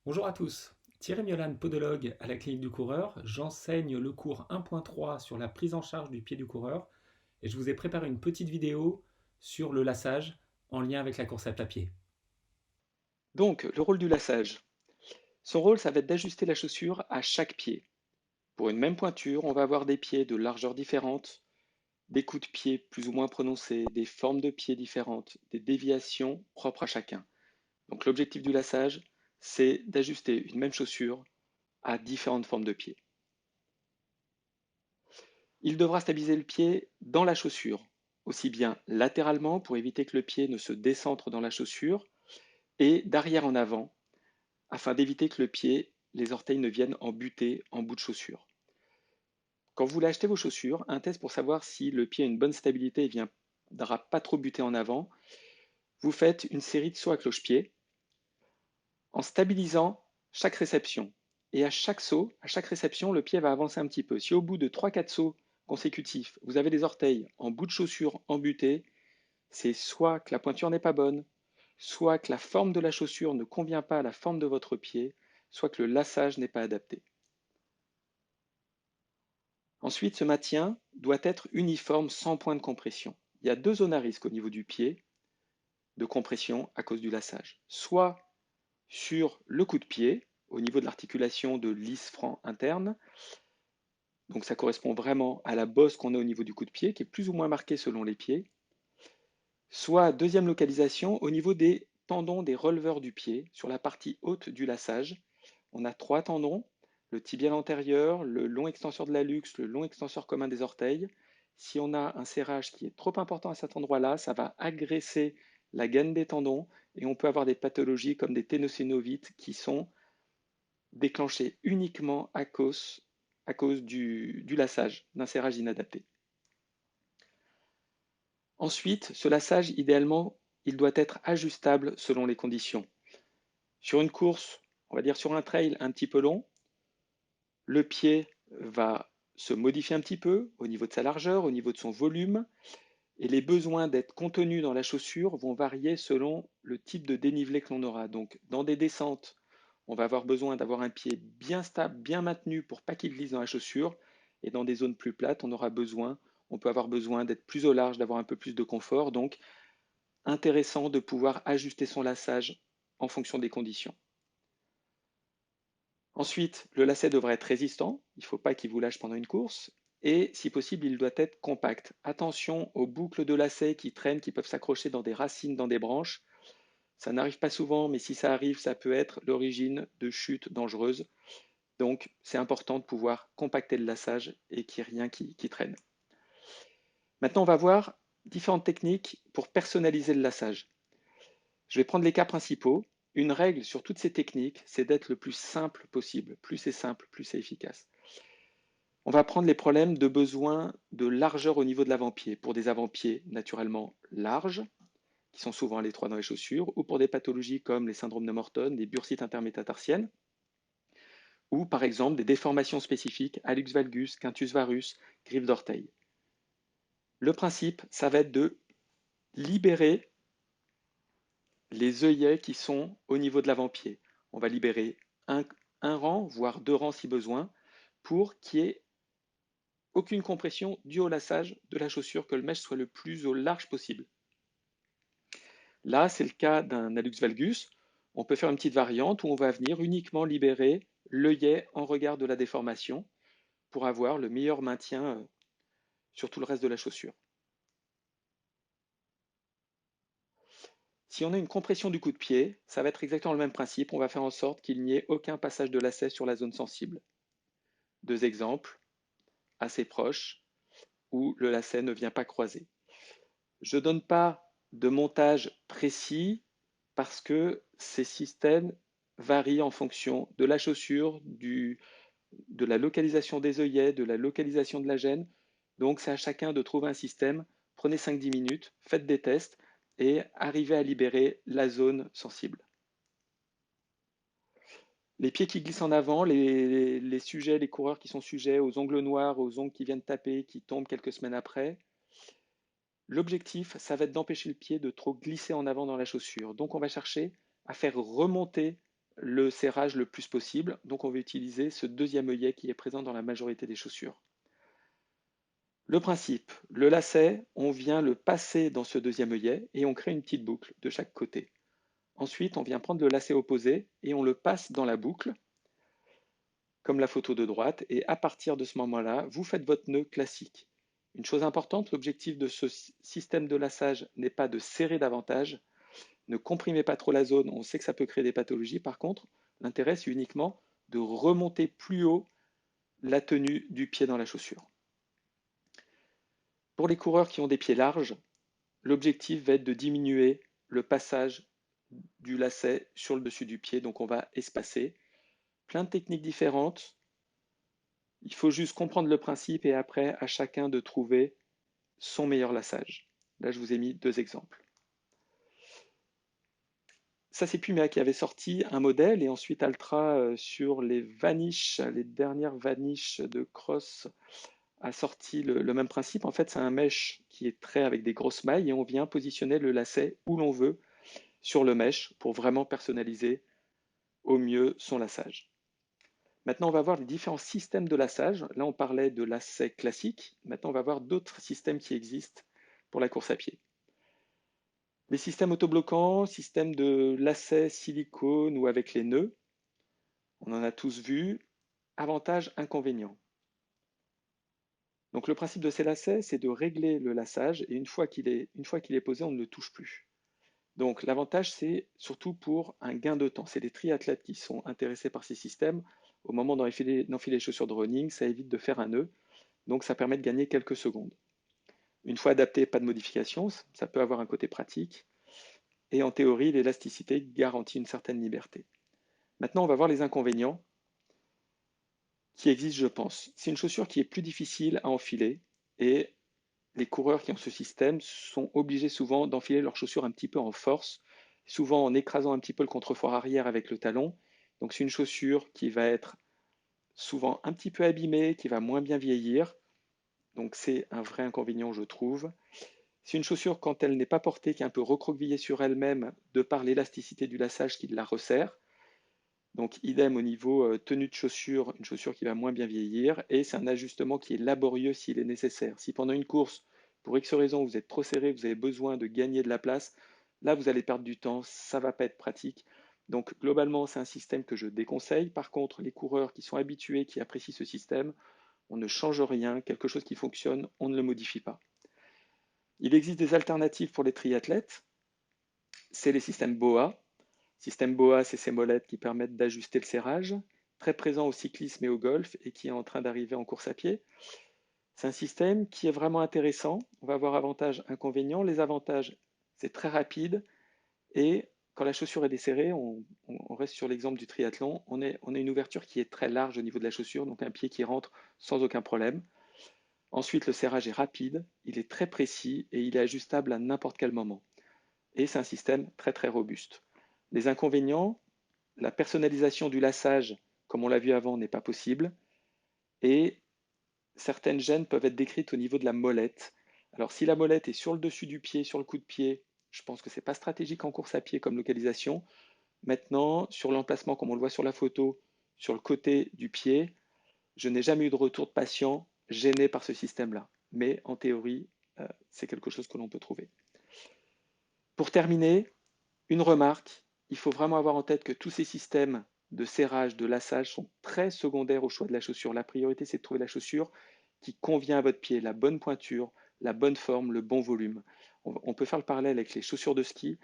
Bonjour à tous, Thierry Miolan, podologue à la clinique du coureur. J'enseigne le cours 1.3 sur la prise en charge du pied du coureur et je vous ai préparé une petite vidéo sur le lassage en lien avec la course à pied. Donc, le rôle du lassage. Son rôle, ça va être d'ajuster la chaussure à chaque pied. Pour une même pointure, on va avoir des pieds de largeur différente, des coups de pied plus ou moins prononcés, des formes de pieds différentes, des déviations propres à chacun. Donc, l'objectif du lassage, c'est d'ajuster une même chaussure à différentes formes de pieds. Il devra stabiliser le pied dans la chaussure, aussi bien latéralement pour éviter que le pied ne se décentre dans la chaussure, et d'arrière en avant afin d'éviter que le pied, les orteils ne viennent en butée en bout de chaussure. Quand vous voulez acheter vos chaussures, un test pour savoir si le pied a une bonne stabilité et ne viendra pas trop buter en avant, vous faites une série de sauts à cloche-pied en stabilisant chaque réception. Et à chaque saut, à chaque réception, le pied va avancer un petit peu. Si au bout de 3-4 sauts consécutifs, vous avez les orteils en bout de chaussure embutés, c'est soit que la pointure n'est pas bonne, soit que la forme de la chaussure ne convient pas à la forme de votre pied, soit que le lassage n'est pas adapté. Ensuite, ce maintien doit être uniforme sans point de compression. Il y a deux zones à risque au niveau du pied de compression à cause du lassage. Soit sur le coup de pied, au niveau de l'articulation de l'isfranc interne, donc ça correspond vraiment à la bosse qu'on a au niveau du coup de pied, qui est plus ou moins marquée selon les pieds. Soit deuxième localisation, au niveau des tendons des releveurs du pied, sur la partie haute du lassage. On a trois tendons, le tibial antérieur, le long extenseur de l'hallux, le long extenseur commun des orteils. Si on a un serrage qui est trop important à cet endroit-là, ça va agresser la gaine des tendons et on peut avoir des pathologies comme des ténosynovites qui sont déclenchées uniquement à cause du lassage, d'un serrage inadapté. Ensuite, ce lassage, idéalement, il doit être ajustable selon les conditions. Sur une course, on va dire sur un trail un petit peu long, le pied va se modifier un petit peu au niveau de sa largeur, au niveau de son volume, et les besoins d'être contenus dans la chaussure vont varier selon le type de dénivelé que l'on aura. Donc, dans des descentes, on va avoir besoin d'avoir un pied bien stable, bien maintenu pour pas qu'il glisse dans la chaussure, et dans des zones plus plates, on peut avoir besoin d'être plus au large, d'avoir un peu plus de confort. Donc, intéressant de pouvoir ajuster son lassage en fonction des conditions. Ensuite, le lacet devrait être résistant, il ne faut pas qu'il vous lâche pendant une course, et si possible, il doit être compact. Attention aux boucles de lacet qui traînent, qui peuvent s'accrocher dans des racines, dans des branches. Ça n'arrive pas souvent, mais si ça arrive, ça peut être l'origine de chutes dangereuses. Donc, c'est important de pouvoir compacter le lassage et qu'il n'y ait rien qui traîne. Maintenant, on va voir différentes techniques pour personnaliser le lassage. Je vais prendre les cas principaux. Une règle sur toutes ces techniques, c'est d'être le plus simple possible. Plus c'est simple, plus c'est efficace. On va prendre les problèmes de besoin de largeur au niveau de l'avant-pied, pour des avant-pieds naturellement larges, qui sont souvent à l'étroit dans les chaussures, ou pour des pathologies comme les syndromes de Morton, des bursites intermétatarsiennes, ou par exemple des déformations spécifiques, hallux valgus, quintus varus, griffe d'orteil. Le principe, ça va être de libérer les œillets qui sont au niveau de l'avant-pied. On va libérer un, un rang, voire deux rangs si besoin, pour qu'il n'y ait aucune compression due au lassage de la chaussure, que le mesh soit le plus au large possible. Là, c'est le cas d'un hallux valgus. On peut faire une petite variante où on va venir uniquement libérer l'œillet en regard de la déformation pour avoir le meilleur maintien sur tout le reste de la chaussure. Si on a une compression du coup de pied, ça va être exactement le même principe. On va faire en sorte qu'il n'y ait aucun passage de lacet sur la zone sensible. Deux exemples assez proches où le lacet ne vient pas croiser. Je ne donne pas de montage précis parce que ces systèmes varient en fonction de la chaussure, de la localisation des œillets, de la localisation de la gêne. Donc c'est à chacun de trouver un système. Prenez 5-10 minutes, faites des tests et arrivez à libérer la zone sensible. Les pieds qui glissent en avant, les sujets, les coureurs qui sont sujets aux ongles noirs, aux ongles qui viennent taper, qui tombent quelques semaines après, l'objectif, ça va être d'empêcher le pied de trop glisser en avant dans la chaussure. Donc on va chercher à faire remonter le serrage le plus possible. Donc on va utiliser ce deuxième œillet qui est présent dans la majorité des chaussures. Le principe, le lacet, on vient le passer dans ce deuxième œillet et on crée une petite boucle de chaque côté. Ensuite, on vient prendre le lacet opposé et on le passe dans la boucle, comme la photo de droite, et à partir de ce moment-là, vous faites votre nœud classique. Une chose importante, l'objectif de ce système de laçage n'est pas de serrer davantage. Ne comprimez pas trop la zone, on sait que ça peut créer des pathologies. Par contre, l'intérêt, c'est uniquement de remonter plus haut la tenue du pied dans la chaussure. Pour les coureurs qui ont des pieds larges, l'objectif va être de diminuer le passage du lacet sur le dessus du pied, donc on va espacer. Plein de techniques différentes. Il faut juste comprendre le principe et après, à chacun de trouver son meilleur laçage. Là, je vous ai mis deux exemples. Ça, c'est Puma qui avait sorti un modèle et ensuite Altra sur les Vanish, les dernières Vanish de Cross a sorti le même principe. En fait, c'est un mesh qui est trait avec des grosses mailles et on vient positionner le lacet où l'on veut sur le mesh pour vraiment personnaliser au mieux son laçage. Maintenant, on va voir les différents systèmes de laçage. Là, on parlait de lacet classique. Maintenant, on va voir d'autres systèmes qui existent pour la course à pied. Les systèmes autobloquants, systèmes de lacets silicone ou avec les nœuds, on en a tous vu. Avantages, inconvénients. Donc le principe de ces lacets, c'est de régler le laçage et une fois qu'il est posé, on ne le touche plus. Donc l'avantage, c'est surtout pour un gain de temps. C'est les triathlètes qui sont intéressés par ces systèmes. Au moment d'enfiler les chaussures de running, ça évite de faire un nœud. Donc ça permet de gagner quelques secondes. Une fois adapté, pas de modification, ça peut avoir un côté pratique. Et en théorie, l'élasticité garantit une certaine liberté. Maintenant, on va voir les inconvénients qui existent, je pense. C'est une chaussure qui est plus difficile à enfiler et les coureurs qui ont ce système sont obligés souvent d'enfiler leurs chaussures un petit peu en force, souvent en écrasant un petit peu le contrefort arrière avec le talon. Donc c'est une chaussure qui va être souvent un petit peu abîmée, qui va moins bien vieillir. Donc c'est un vrai inconvénient, je trouve. C'est une chaussure, quand elle n'est pas portée, qui est un peu recroquevillée sur elle-même, de par l'élasticité du laçage qui la resserre. Donc idem au niveau tenue de chaussure, une chaussure qui va moins bien vieillir, et c'est un ajustement qui est laborieux s'il est nécessaire. Si pendant une course, pour X raison, vous êtes trop serré, vous avez besoin de gagner de la place, là vous allez perdre du temps, ça ne va pas être pratique. Donc globalement, c'est un système que je déconseille. Par contre, les coureurs qui sont habitués, qui apprécient ce système, on ne change rien, quelque chose qui fonctionne, on ne le modifie pas. Il existe des alternatives pour les triathlètes, c'est les systèmes BOA. Système BOA, c'est ces molettes qui permettent d'ajuster le serrage, très présent au cyclisme et au golf et qui est en train d'arriver en course à pied. C'est un système qui est vraiment intéressant. On va voir avantages, inconvénients. Les avantages, c'est très rapide et quand la chaussure est desserrée, on reste sur l'exemple du triathlon, on a une ouverture qui est très large au niveau de la chaussure, donc un pied qui rentre sans aucun problème. Ensuite, le serrage est rapide, il est très précis et il est ajustable à n'importe quel moment. Et c'est un système très très robuste. Les inconvénients, la personnalisation du laçage, comme on l'a vu avant, n'est pas possible. Et certaines gênes peuvent être décrites au niveau de la molette. Alors si la molette est sur le dessus du pied, sur le coup de pied, je pense que ce n'est pas stratégique en course à pied comme localisation. Maintenant, sur l'emplacement, comme on le voit sur la photo, sur le côté du pied, je n'ai jamais eu de retour de patient gêné par ce système-là. Mais en théorie, c'est quelque chose que l'on peut trouver. Pour terminer, une remarque, il faut vraiment avoir en tête que tous ces systèmes de serrage, de laçage sont très secondaires au choix de la chaussure. La priorité, c'est de trouver la chaussure qui convient à votre pied, la bonne pointure, la bonne forme, le bon volume. On peut faire le parallèle avec les chaussures de ski.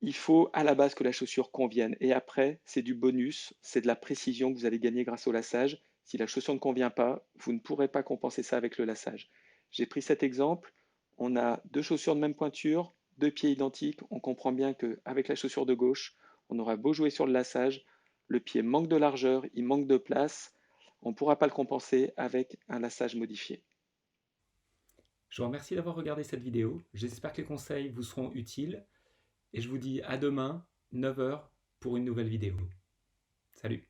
Il faut à la base que la chaussure convienne et après, c'est du bonus, c'est de la précision que vous allez gagner grâce au laçage. Si la chaussure ne convient pas, vous ne pourrez pas compenser ça avec le laçage. J'ai pris cet exemple. On a deux chaussures de même pointure, deux pieds identiques. On comprend bien qu'avec la chaussure de gauche, on aura beau jouer sur le laçage, le pied manque de largeur, il manque de place. On ne pourra pas le compenser avec un laçage modifié. Je vous remercie d'avoir regardé cette vidéo. J'espère que les conseils vous seront utiles et je vous dis à demain, 9 h, pour une nouvelle vidéo. Salut!